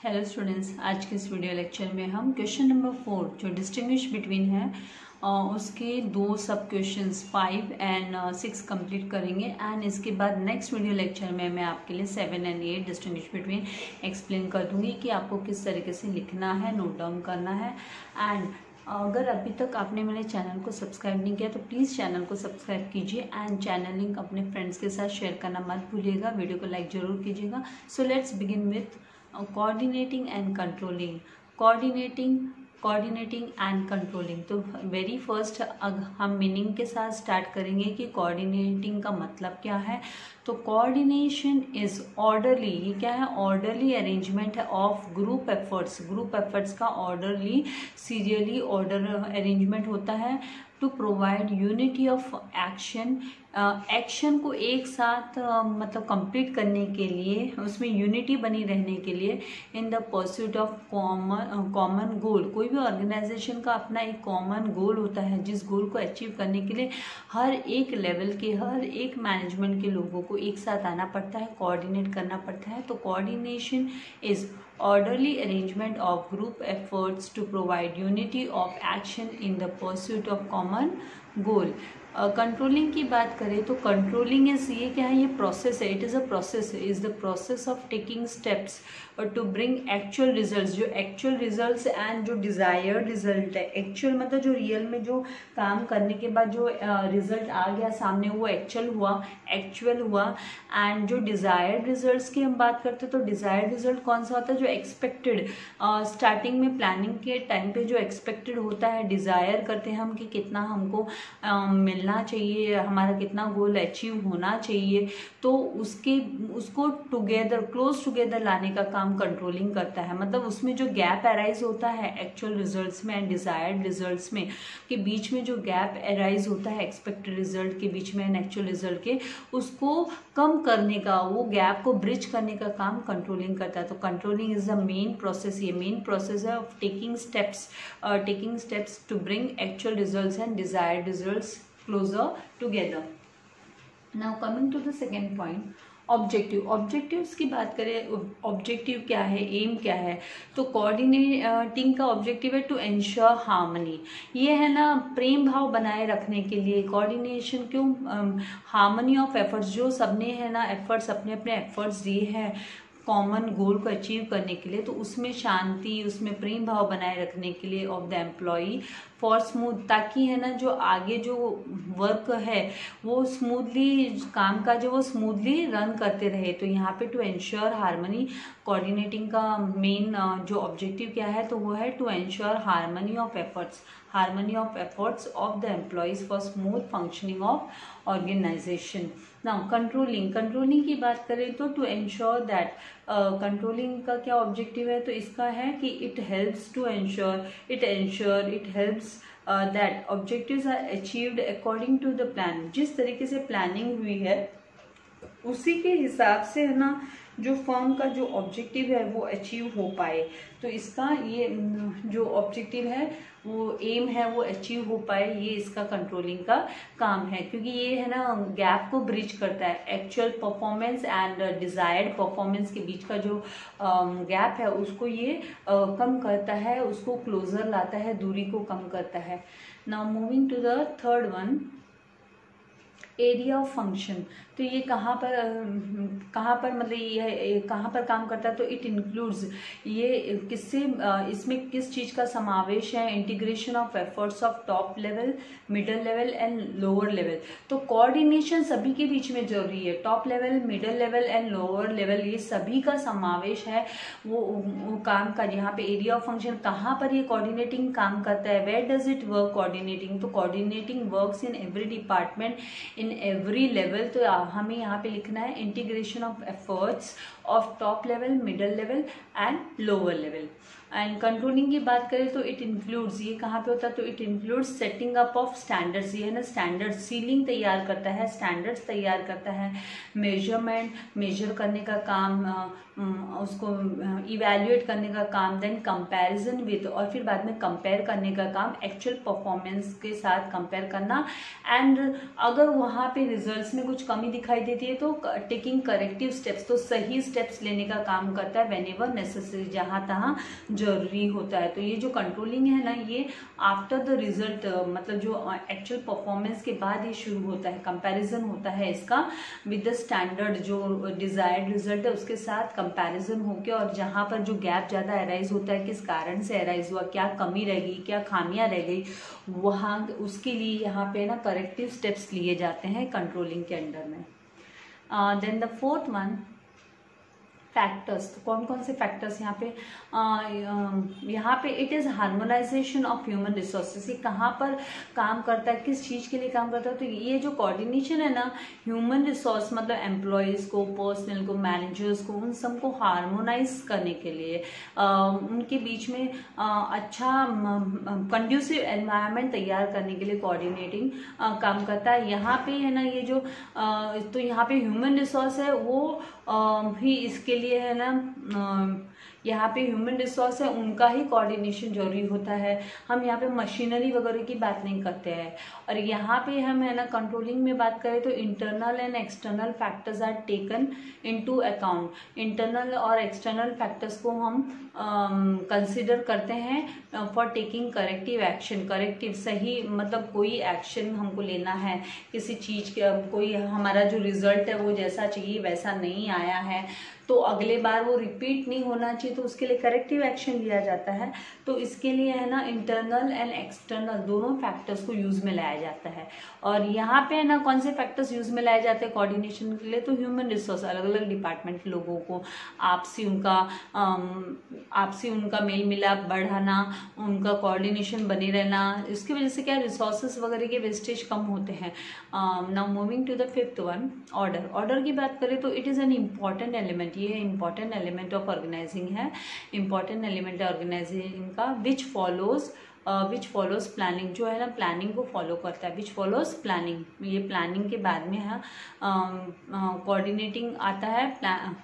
Hello students, आज के इस वीडियो लेक्चर में हम क्वेश्चन नंबर 4 जो डिस्टिंग्विश बिटवीन है उसके दो सब क्वेश्चंस 5 एंड 6 कंप्लीट करेंगे। एंड इसके बाद नेक्स्ट वीडियो लेक्चर में मैं आपके लिए 7 एंड 8 डिस्टिंग्विश बिटवीन एक्सप्लेन कर दूंगी कि आपको किस तरीके से लिखना है, नोट डाउन करना है। एंड अगर अभी तक आपने मेरे चैनल को सब्सक्राइब नहीं किया तो प्लीज़ चैनल को सब्सक्राइब कीजिए एंड चैनल लिंक अपने फ्रेंड्स के साथ शेयर करना मत भूलिएगा। वीडियो को लाइक ज़रूर कीजिएगा। So let's begin with coordinating and controlling. Coordinating and controlling. तो वेरी फर्स्ट हम मीनिंग के साथ स्टार्ट करेंगे कि कोऑर्डिनेटिंग का मतलब क्या है। तो कोऑर्डिनेशन इज ऑर्डरली, ये क्या है, ऑर्डरली अरेंजमेंट है of group efforts. Group efforts का ऑर्डरली सीरियली ऑर्डर अरेंजमेंट होता है to provide unity of action. Action को एक साथ मतलब कंप्लीट करने के लिए, उसमें यूनिटी बनी रहने के लिए in the pursuit of common goal. कोई भी ऑर्गेनाइजेशन का अपना एक कॉमन गोल होता है जिस गोल को अचीव करने के लिए हर एक लेवल के, हर एक मैनेजमेंट के लोगों को एक साथ आना पड़ता है, कोऑर्डिनेट करना पड़ता है। तो coordination is orderly arrangement of group efforts to provide unity of action in the pursuit of common goal। Controlling की बात करें तो कंट्रोलिंग इज, ये क्या है, ये प्रोसेस है। It is a process, is the process of taking steps to bring actual results. जो एक्चुअल रिजल्ट्स एंड जो डिज़ायर्ड रिजल्ट है, एक्चुअल मतलब जो रियल में जो काम करने के बाद जो रिजल्ट आ गया सामने वो एक्चुअल हुआ। एंड जो डिज़ायर्ड रिजल्ट्स की हम बात करते हैं तो डिज़ायर्ड रिजल्ट कौन सा होता है, जो एक्सपेक्टेड स्टार्टिंग में प्लानिंग के टाइम पे जो एक्सपेक्टेड होता है, डिज़ायर करते हैं हम कि कितना हमको मिलना चाहिए, हमारा कितना गोल अचीव होना चाहिए। तो उसको टुगेदर, क्लोज टुगेदर लाने का काम कंट्रोलिंग करता है। मतलब उसमें जो गैप अराइज होता है एक्चुअल रिजल्ट्स में एंड डिजायर्ड रिजल्ट्स में के बीच में, जो गैप अराइज होता है एक्सपेक्टेड रिजल्ट के बीच में एंड एक्चुअल रिजल्ट के, उसको कम करने का, वो गैप को ब्रिज करने का काम कंट्रोलिंग करता है। तो controlling is the main process. ये मेन प्रोसेस है of taking steps to bring actual results and desired results closer together। Now coming to the second point, objectives की बात करें, ऑब्जेक्टिव क्या है, एम क्या है। तो कोऑर्डिनेटिंग का ऑब्जेक्टिव है टू एंश्योर हार्मनी। ये है ना, प्रेम भाव बनाए रखने के लिए। कोऑर्डिनेशन क्यों, हार्मनी ऑफ एफर्ट्स, जो सबने है ना एफर्ट्स, अपने अपने एफर्ट्स दिए हैं कॉमन गोल को अचीव करने के लिए, तो उसमें शांति, उसमें प्रेम भाव बनाए रखने के लिए of the employee for smooth, ताकि है ना जो आगे जो वर्क है वो स्मूथली, काम का जो वो स्मूथली रन करते रहे। तो यहाँ पे टू एंश्योर हार्मनी, कोऑर्डिनेटिंग का मेन जो ऑब्जेक्टिव क्या है, तो वो है to ensure harmony of efforts of the employees for smooth functioning of organisation. Now controlling की बात करें तो टू एंश्योर दैट, कंट्रोलिंग का क्या ऑब्जेक्टिव है, तो इसका है कि it helps that objectives are achieved according to the plan. जिस तरीके से प्लानिंग हुई है उसी के हिसाब से है ना जो फर्म का जो ऑब्जेक्टिव है वो अचीव हो पाए। तो इसका ये जो ऑब्जेक्टिव है, वो एम है, वो अचीव हो पाए, ये इसका कंट्रोलिंग का काम है। क्योंकि ये है ना गैप को ब्रिज करता है, actual performance and desired performance के बीच का जो गैप है उसको ये कम करता है, उसको क्लोजर लाता है, दूरी को कम करता है। Now moving to the third one, area of function. तो ये कहाँ पर मतलब ये कहाँ पर काम करता है, तो इट इंक्लूड्स, ये किससे, इसमें किस चीज़ का समावेश है, integration of efforts of top level, middle level and lower level. तो कोऑर्डिनेशन सभी के बीच में जरूरी है, top level, middle level and lower level, ये सभी का समावेश है वो काम का। यहाँ पे एरिया ऑफ फंक्शन, कहाँ पर ये कोऑर्डिनेटिंग काम करता है, where does it work coordinating. तो coordinating works in every department, in every level. तो हमें यहाँ पे लिखना है integration of efforts of top level, middle level and lower level. And controlling की बात करें तो इट इंक्लूड्स, ये कहाँ पे होता है, तो it includes setting up of standards, ये है ना स्टैंडर्ड, सीलिंग तैयार करता है, स्टैंडर्ड्स तैयार करता है, मेजरमेंट, मेजर करने का काम, उसको इवेल्युएट करने का काम, देन कंपैरिजन विद, और फिर बाद में कंपेयर करने का काम, एक्चुअल परफॉर्मेंस के साथ कंपेयर करना, एंड अगर वहाँ पे रिजल्ट्स में कुछ कमी दिखाई देती है तो टेकिंग करेक्टिव स्टेप्स, तो सही स्टेप्स लेने का काम करता है, व्हेनेवर नेसेसरी, जहाँ तहाँ जरूरी होता है। तो ये जो कंट्रोलिंग है ना, ये आफ्टर द रिजल्ट, मतलब जो एक्चुअल परफॉर्मेंस के बाद ये शुरू होता है, कंपैरिजन होता है इसका विद द स्टैंडर्ड, जो डिजायर्ड रिजल्ट है उसके साथ कंपैरिजन होके, और जहाँ पर जो गैप ज़्यादा अराइज होता है, किस कारण से अराइज हुआ, क्या कमी रह गई, क्या खामियां रह गई, वहाँ उसके लिए यहाँ पे ना करेक्टिव स्टेप्स लिए जाते हैं कंट्रोलिंग के अंडर में। Then the fourth one, factors. तो कौन कौन से फैक्टर्स यहाँ पे, यहाँ पे it is harmonisation of human resources, ये कहाँ पर काम करता है, किस चीज़ के लिए काम करता है, तो ये जो कोऑर्डिनेशन है ना, ह्यूमन रिसोर्स मतलब एम्प्लॉयज़ को, पर्सनल को, मैनेजर्स को, उन सबको हार्मोनाइज करने के लिए, उनके बीच में अच्छा कंड्यूसिव एनवायरनमेंट तैयार करने के लिए कोऑर्डिनेटिंग काम करता है। यहाँ पे है ना ये जो तो यहाँ पे ह्यूमन रिसोर्स है वो भी इसके लिए है ना, यहाँ पे ह्यूमन रिसोर्स है उनका ही कोऑर्डिनेशन जरूरी होता है। हम यहाँ पे मशीनरी वगैरह की बात नहीं करते हैं। और यहाँ पे हम है ना कंट्रोलिंग में बात करें तो internal and external factors are taken into account. Internal और एक्सटर्नल फैक्टर्स को हम कंसिडर करते हैं for taking corrective action. Corrective सही मतलब कोई एक्शन हमको लेना है, किसी चीज़ के कोई हमारा जो रिजल्ट है वो जैसा चाहिए वैसा नहीं आया है तो अगले बार वो रिपीट नहीं होना चाहिए, तो उसके लिए करेक्टिव एक्शन लिया जाता है। तो इसके लिए है ना इंटरनल एंड एक्सटर्नल दोनों फैक्टर्स को यूज में लाया जाता है। और यहाँ पे है ना कौन से फैक्टर्स यूज में लाए जाते हैं कोऑर्डिनेशन के लिए, तो ह्यूमन रिसोर्स, अलग अलग डिपार्टमेंट के लोगों को आपसी उनका मेल मिलाप बढ़ाना, उनका कोऑर्डिनेशन बने रहना, इसकी वजह से क्या रिसोर्सेस वगैरह के वेस्टेज कम होते हैं। Now moving to the fifth one, order. Order की बात करें तो it is an important element, ये इंपॉर्टेंट एलिमेंट ऑफ ऑर्गेनाइजिंग है, इंपॉर्टेंट एलिमेंट है ऑर्गेनाइजिंग का, विच फॉलोज प्लानिंग, जो है ना प्लानिंग को फॉलो करता है, विच फॉलोज प्लानिंग। ये प्लानिंग के बाद में है कोऑर्डिनेटिंग आता है,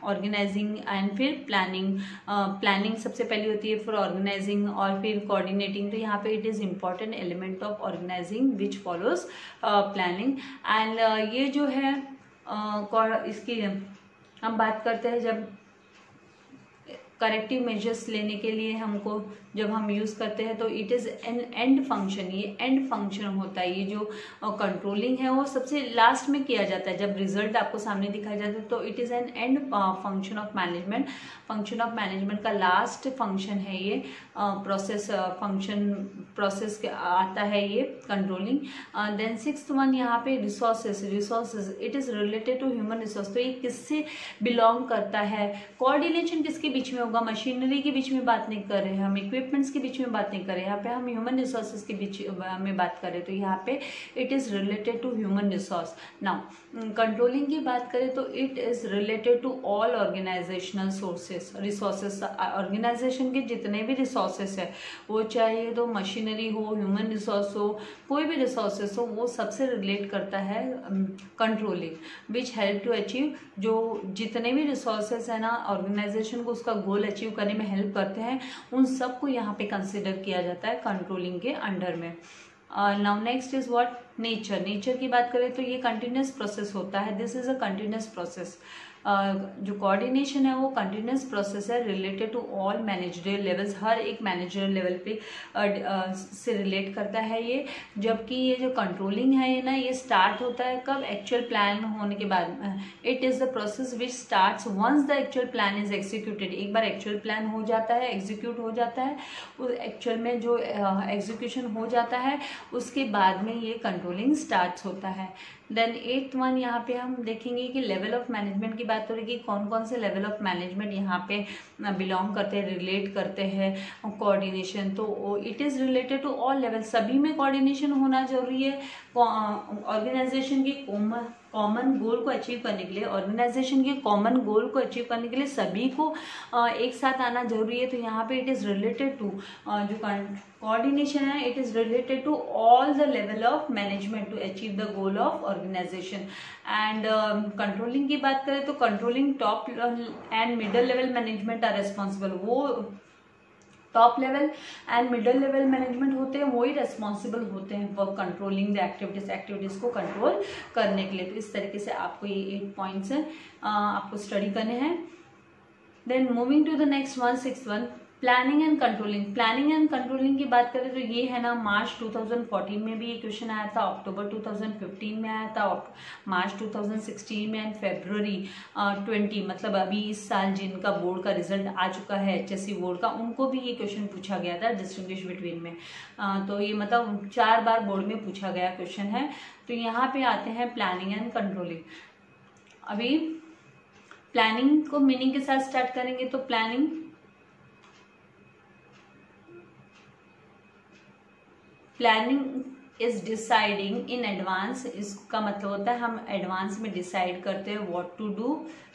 ऑर्गेनाइजिंग एंड फिर प्लानिंग। प्लानिंग सबसे पहले होती है, फिर ऑर्गेनाइजिंग और फिर कोऑर्डिनेटिंग। तो यहाँ पे it is important element of organising which follows planning. And ये जो है इसकी हम बात करते हैं जब करेक्टिव मेजर्स लेने के लिए हमको जब हम यूज़ करते हैं तो it is N end function, ये एंड फंक्शन होता है। ये जो कंट्रोलिंग है वो सबसे लास्ट में किया जाता है, जब रिजल्ट आपको सामने दिखाया जाता है तो it is N end function of management. Function of management का लास्ट फंक्शन है ये, प्रोसेस के आता है ये कंट्रोलिंग। देन सिक्स्थ वन यहाँ पे resources, it is related to human resource. तो ये किससे बिलोंग करता है, कोऑर्डिनेशन किसके बीच में होगा, मशीनरी के बीच में बात नहीं कर रहे हैं हम, इक्विपमेंट्स के बीच में बात नहीं कर रहे हैं, यहाँ पे हम ह्यूमन रिसोर्सेज के बीच में बात करें तो यहाँ पे it is related to human resource. Now controlling की बात करें तो it is related to all organisational resources. Organisation के जितने भी रिसोर्सेस है वो चाहे तो मशीनरी हो, ह्यूमन रिसोर्स हो, कोई भी रिसोर्सेस हो, वो सबसे रिलेट करता है controlling which help to achieve. जो जितने भी रिसोर्सेस है ना ऑर्गेनाइजेशन को उसका गोल अचीव करने में हेल्प करते हैं, उन सबको यहाँ पे कंसिडर किया जाता है कंट्रोलिंग के अंडर में। Now next is what, nature. Nature की बात करें तो ये कंटिन्यूस प्रोसेस होता है, this is a continuous process. जो कोऑर्डिनेशन है वो कंटिन्यूस प्रोसेस है related to all managerial levels, हर एक मैनेजरियल लेवल पे से रिलेट करता है ये। जबकि ये जो कंट्रोलिंग है ये ना ये स्टार्ट होता है कब, एक्चुअल प्लान होने के बाद। It is the process which starts once the actual plan is executed. एक बार एक्चुअल प्लान हो जाता है, एग्जीक्यूट हो जाता है, उस एक्चुअल में जो एग्जीक्यूशन हो जाता है उसके बाद में ये कंट्रोलिंग स्टार्ट होता है। देन एट्थ वन यहाँ पे हम देखेंगे कि लेवल ऑफ मैनेजमेंट की बात हो रही है कि कौन कौन से लेवल ऑफ मैनेजमेंट यहाँ पे बिलोंग करते हैं, रिलेट करते हैं कोऑर्डिनेशन। तो it is related to all level, सभी में कोऑर्डिनेशन होना जरूरी है। ऑर्गेनाइजेशन की कॉमन गोल को अचीव करने के लिए, ऑर्गेनाइजेशन के कॉमन गोल को अचीव करने के लिए सभी को एक साथ आना जरूरी है। तो यहाँ पे इट इज रिलेटेड टू जो कोऑर्डिनेशन है, it is related to all the level of management to achieve the goal of organisation. And controlling की बात करें तो controlling top and middle level management are responsible. वो top level and middle level management होते हैं, वही responsible होते हैं फॉर कंट्रोलिंग द एक्टिविटीज को कंट्रोल करने के लिए। तो इस तरीके से आपको ये 8 पॉइंट्स आपको स्टडी करने हैं। Then moving to the next one, 6th one, planning and controlling. Planning and controlling की बात करें तो ये है ना, मार्च 2014 में भी ये क्वेश्चन आया था, अक्टूबर 2015 में आया था, मार्च 2016 में एंड फरवरी 20, मतलब अभी इस साल जिनका बोर्ड का रिजल्ट आ चुका है HSC बोर्ड का, उनको भी ये क्वेश्चन पूछा गया था डिस्टिंग्विश बिटवीन में। तो ये मतलब 4 बार बोर्ड में पूछा गया क्वेश्चन है। तो यहाँ पे आते हैं प्लानिंग एंड कंट्रोलिंग। अभी प्लानिंग को मीनिंग के साथ स्टार्ट करेंगे। तो planning is deciding in advance. इसका मतलब होता है हम एडवांस में डिसाइड करते हैं व्हाट टू डू,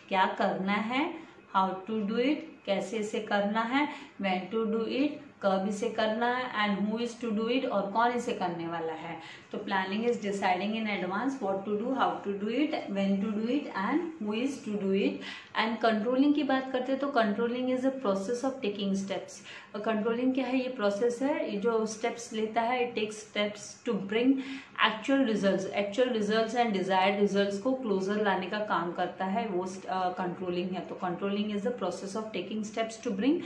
क्या करना है, हाउ टू डू इट, कैसे इसे करना है, व्हेन टू डू इट, कब इसे करना है, and who is to do it, और कौन इसे करने वाला है। तो planning is deciding in advance what to do, how to do it, when to do it and who is to do it. And controlling की बात करते हैं तो controlling is a process of taking steps. Controlling क्या है, ये process है, ये जो स्टेप्स लेता है, it takes steps to bring actual results and desired results को क्लोजर लाने का काम करता है, वो कंट्रोलिंग है। तो controlling is the process of taking steps to bring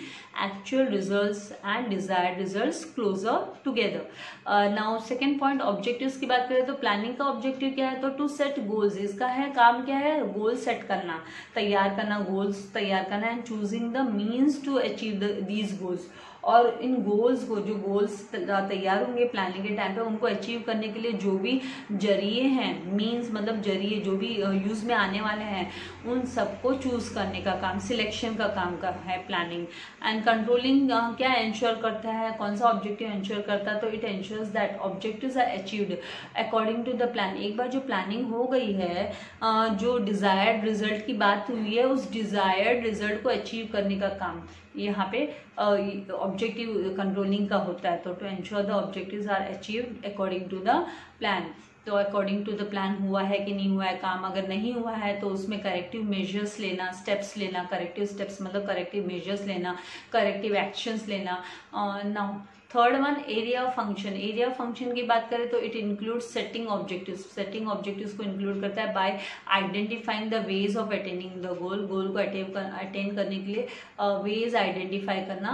actual results and desired results closer together. Now second point, objectives की बात करें तो प्लानिंग का ऑब्जेक्टिव क्या है, तो टू सेट गोल्स। इसका है काम क्या है, गोल सेट करना, तैयार करना, गोल्स तैयार करना, and choosing the means to achieve these goals. और इन गोल्स को, जो गोल्स तैयार होंगे प्लानिंग के टाइम पे, उनको अचीव करने के लिए जो भी जरिए हैं, मीन्स मतलब जरिए जो भी यूज में आने वाले हैं, उन सबको चूज करने का काम, सिलेक्शन का काम का है प्लानिंग। एंड कंट्रोलिंग क्या इंश्योर करता है, कौन सा ऑब्जेक्टिव इंश्योर करता है, तो it ensures that objectives are achieved according to the plan. एक बार जो प्लानिंग हो गई है, जो डिजायर्ड रिजल्ट की बात हुई है, उस डिजायर्ड रिजल्ट को अचीव करने का काम यहाँ पे ऑब्जेक्टिव कंट्रोलिंग का होता है। तो to ensure the objectives are achieved according to the plan. तो अकॉर्डिंग टू द प्लान हुआ है कि नहीं हुआ है काम, अगर नहीं हुआ है तो उसमें करेक्टिव मेजर्स लेना, स्टेप्स लेना, करेक्टिव स्टेप्स मतलब करेक्टिव मेजर्स लेना, करेक्टिव एक्शंस लेना। Now third one, area of function. Area of function की बात करें तो it includes setting objectives. Setting objectives को इंक्लूड करता है by identifying the ways of attaining the goal. Goal को अटेन करने के लिए वेज आइडेंटिफाई करना,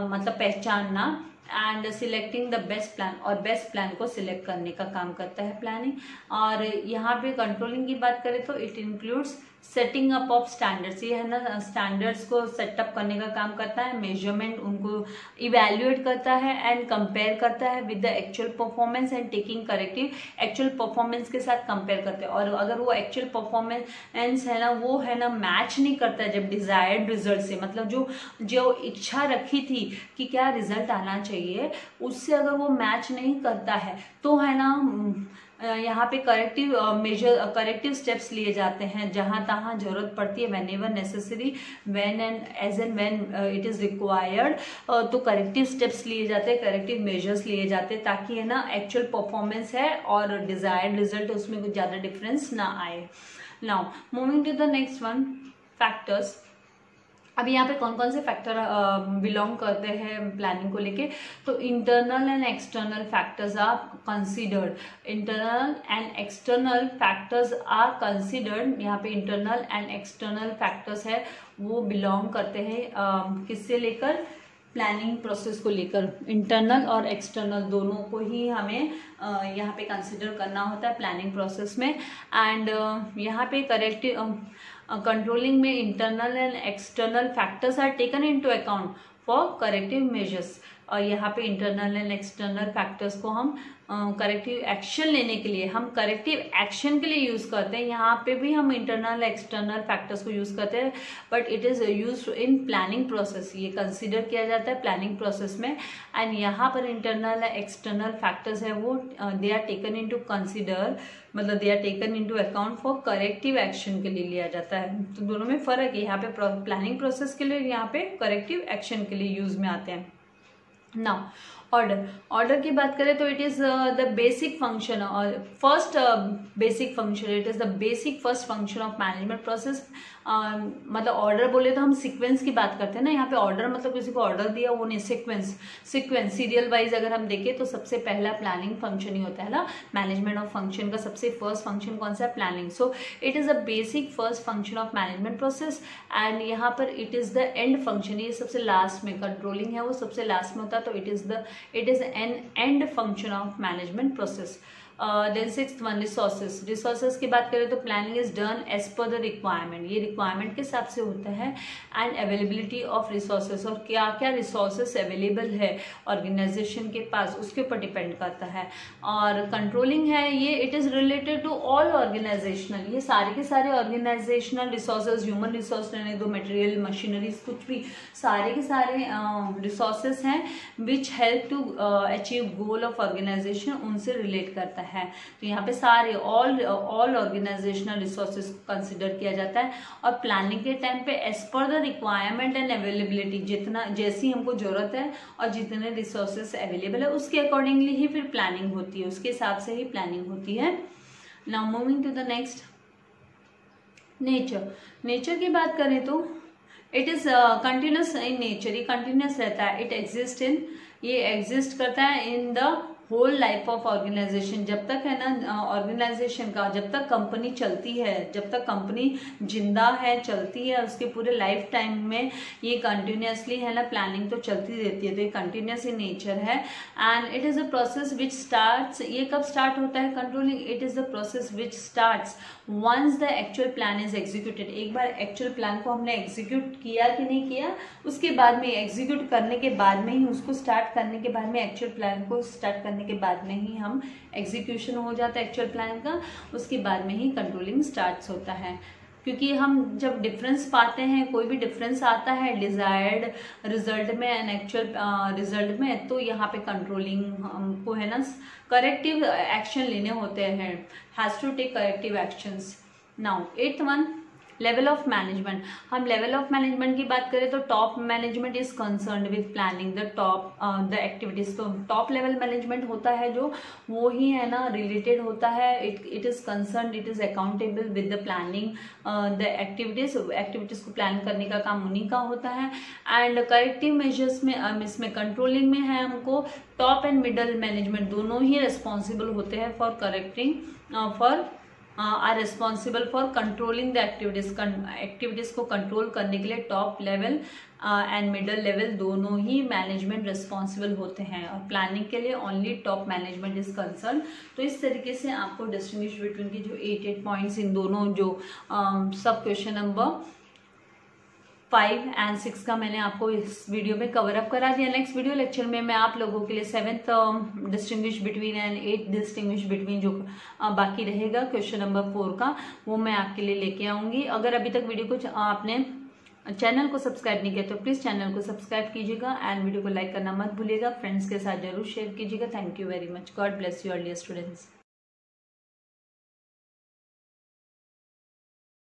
मतलब पहचानना, and selecting the best plan, और बेस्ट प्लान को सिलेक्ट करने का काम करता है प्लानिंग। और यहाँ पे कंट्रोलिंग की बात करें तो it includes setting up of standards. ये है ना, स्टैंडर्ड्स को सेटअप करने का काम करता है, मेजरमेंट उनको इवेल्युएट करता है एंड कंपेयर करता है with the actual performance and taking corrective. Actual performance के साथ कंपेयर करते हैं, और अगर वो एक्चुअल परफॉर्मेंस है ना, वो है ना मैच नहीं करता है जब डिजायर्ड रिजल्ट से, मतलब जो इच्छा रखी थी कि क्या रिजल्ट आना चाहिए, उससे अगर वो मैच नहीं करता है तो है ना, यहाँ पे करेक्टिव स्टेप्स लिए जाते हैं जहां तहां जरूरत पड़ती है, whenever necessary, when and as and when it is required. तो करेक्टिव स्टेप्स लिए जाते हैं, करेक्टिव मेजर्स लिए जाते हैं, ताकि है ना एक्चुअल परफॉर्मेंस है और डिजायर्ड रिजल्ट उसमें कुछ ज्यादा डिफरेंस ना आए। Now moving to the next one, factors. अभी यहाँ पे कौन कौन से फैक्टर बिलोंग करते हैं प्लानिंग को लेके, तो internal and external factors are considered. Internal and external factors are considered. यहाँ पे इंटरनल एंड एक्सटर्नल फैक्टर्स है वो बिलोंग करते हैं किससे लेकर, प्लानिंग प्रोसेस को लेकर। इंटरनल और एक्सटर्नल दोनों को ही हमें यहाँ पे कंसिडर करना होता है प्लानिंग प्रोसेस में। एंड यहाँ पे करेक्टिव कंट्रोलिंग में internal and external factors are taken into account for corrective measures. और यहाँ पे इंटरनल एंड एक्सटर्नल फैक्टर्स को हम करेक्टिव एक्शन लेने के लिए, हम करेक्टिव एक्शन के लिए यूज करते हैं। यहाँ पे भी हम इंटरनल एक्सटर्नल फैक्टर्स को यूज करते हैं, but it is used in planning process, ये कंसीडर किया जाता है प्लानिंग प्रोसेस में। एंड यहाँ पर इंटरनल एक्सटर्नल फैक्टर्स है वो they are taken into consider, मतलब they are taken into account for corrective action के लिए लिया जाता है। तो दोनों में फर्क है, यहाँ पे प्लानिंग प्रोसेस के लिए, यहाँ पे करेक्टिव एक्शन के लिए यूज में आते हैं। नाउ ऑर्डर की बात करें तो it is the basic function और first basic function, it is the basic first function of management process. मतलब ऑर्डर बोले तो हम सीक्वेंस की बात करते हैं ना, यहाँ पे ऑर्डर मतलब किसी को ऑर्डर दिया वो नहीं, सीक्वेंस सीरियल वाइज अगर हम देखें तो सबसे पहला प्लानिंग फंक्शन ही होता है ना। मैनेजमेंट ऑफ फंक्शन का सबसे फर्स्ट फंक्शन कौन सा है? Planning. So it is the basic first function of management process and यहाँ पर it is the end function, ये सबसे लास्ट में, कंट्रोलिंग है वो सबसे लास्ट में होता है, तो it is an end function of management process. Then sixth one resources की बात करें तो planning is done as per the requirement, ये रिक्वायरमेंट के हिसाब से होता है। एंड अवेलेबिलिटी ऑफ रिसोर्सेज, और क्या क्या रिसोर्सेज अवेलेबल है ऑर्गेनाइजेशन के पास उसके ऊपर डिपेंड करता है। और कंट्रोलिंग है ये, it is related to all organizational, ये सारे के सारे ऑर्गेनाइजेशनल रिसोर्सेज, ह्यूमन रिसोर्स रहने दो, मटेरियल मशीनरीज कुछ भी, सारे के सारे रिसोर्सेज हैं which help to achieve goal of organization, उनसे रिलेट करता है। तो यहाँ पे सारे ऑल ऑर्गेनाइजेशनल रिसोर्सेज कंसिडर किया जाता है। और प्लानिंग के टाइम पे as per the requirement and availability, जितना जैसी हमको जरूरत है और जितने रिसोर्सेज अवेलेबल है उसके अकॉर्डिंगली ही फिर प्लानिंग होती है, उसके हिसाब से ही प्लानिंग होती है। Now moving to the next, nature की बात करें तो it is continuous in nature, ये कंटिन्यूस रहता है। ये एग्जिस्ट करता है in the whole life of organization, जब तक है ना ऑर्गेनाइजेशन का, जब तक कंपनी चलती है, जब तक कंपनी जिंदा है, चलती है, उसके पूरे लाइफ टाइम में ये कंटिन्यूसली है ना प्लानिंग तो चलती रहती है। तो ये कंटिन्यूस इन नेचर है। And it is a process which starts, ये कब स्टार्ट होता है controlling? It is the process which starts once the actual plan is executed, एक बार एक्चुअल प्लान को हमने एग्जीक्यूट किया कि नहीं किया, उसके बाद में एग्जीक्यूट करने के बाद में ही, उसको स्टार्ट करने के बाद में, एक्चुअल प्लान को स्टार्ट करने के बाद में ही हम एग्जीक्यूशन हो जाता है एक्चुअल प्लान का, उसके बाद में ही कंट्रोलिंग स्टार्ट होता है। क्योंकि हम जब डिफरेंस पाते हैं, कोई भी डिफरेंस आता है डिजायर्ड रिजल्ट में एंड एक्चुअल रिजल्ट में, तो यहाँ पे कंट्रोलिंग हमको है ना करेक्टिव एक्शन लेने होते हैं, has to take corrective actions. Now eighth one, level of management. हम लेवल ऑफ मैनेजमेंट की बात करें तो top management is concerned with planning the activities. तो टॉप लेवल मैनेजमेंट होता है जो, वो ही है ना रिलेटेड होता है, it is concerned, it is accountable with the planning the activities को प्लान करने का काम उन्हीं का होता है। एंड करेक्टिव मेजर्स में इसमें कंट्रोलिंग में है हमको टॉप एंड मिडल मैनेजमेंट दोनों ही रिस्पॉन्सिबल होते हैं for correcting or responsible for controlling the activities को कंट्रोल करने के लिए top level and middle level दोनों ही मैनेजमेंट रिस्पॉन्सिबल होते हैं। और प्लानिंग के लिए only top management is concern. तो इस तरीके से आपको डिस्टिंग्विश बिटवीन की जो 8 पॉइंट्स इन दोनों जो सब क्वेश्चन नंबर 5 और 6 का मैंने आपको इस वीडियो में कवर अप करा दिया। नेक्स्ट वीडियो लेक्चर में मैं आप लोगों के लिए 7th distinguish between and 8th distinguish between जो बाकी रहेगा क्वेश्चन नंबर 4 का, वो मैं आपके लिए लेके आऊंगी। अगर अभी तक वीडियो को आपने चैनल को सब्सक्राइब नहीं किया तो प्लीज चैनल को सब्सक्राइब कीजिएगा एंड वीडियो को लाइक करना मत भूलिएगा, फ्रेंड्स के साथ जरूर शेयर कीजिएगा। Thank you very much, god bless you all dear students.